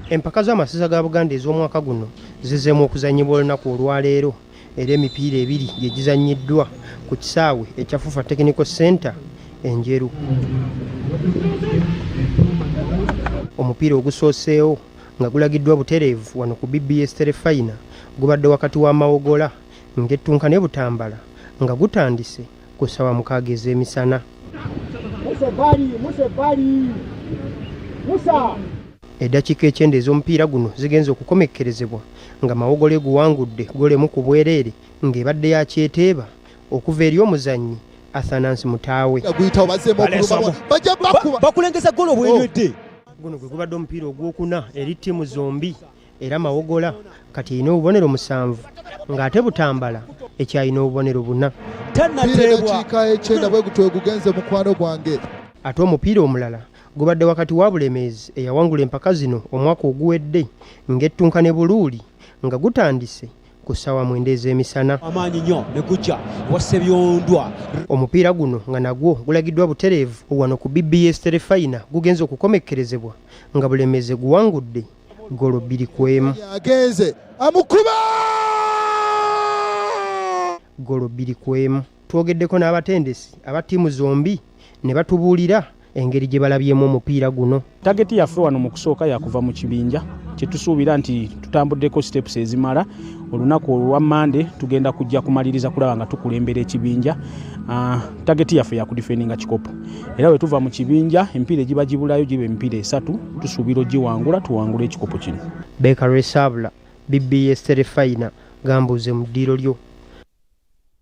Empaka z'amasasa ga Buganda ez'omwaka guno zizzeemu okuzannyibwa olunaku olwaleero era emipiira ebiri gye gizannyiddwa ku kisaawe ekya Fufa Technical Center Enjeru. Omupiira ogusooseewo nga gulagiddwa butereevu wano ku BBSKATI Final gubadde wakati wa Mawogola ng'ettunka ne Butambala nga gutandise ku ssaawa 6 ez'emisana. Eddakiika 9 ez'omupiira guno zigenze okukomekkerezebwa nga Mawogola guwangudde golemu ku bwereere ng'ebadde ya kyeteeba okuva eri omuzannyi Athanasi Mutaawe. Bakulengeza golo bwenywedde. Guno gwe gubadde omupiira ogwokuna eri ttiimu zombi era Mawogola kati erina obubonero 7 ng'ate Butambala ekyalina obubonero 4. Ate omupiira omulala gubadde wakati wa Bulemezi eyawangula empaka zino omwaka oguwedde ng'ettunka ne Buluuli nga gutandise ku ssaawa 9 ez'emisana. Amaanyi nnyo ne gujja wasse byondwa. Omupiira guno nga nagwo gulagiddwa butereevu wano ku BBSKATI Final gugenze okukomekkerezebwa nga Bulemezi guwangudde golo 2-1. Agenze amukuba golo 2-1. Twogeddeko n'abatendesi aba ttiimu zombi ne batubuulira engeri gye balabyemu omupiira guno. Tageti yaffe wano mu kusooka yakuva mu kibinja kyetusuubira nti tutambuddeko steps ezimala. Olunaku olwa Mande tugenda kujja kumaliriza kulaba nga tukulembera ekibinja. Tageti yaffe yakudifendinga kikopo era bwe tuva mu kibinja empiira egiba gibulayo giba emipiira 3 tusuubira ogiwangula tuwangula ekikopo kino. Beka Resabula BBSKATI Final Gambuuze mu ddiiro lyo.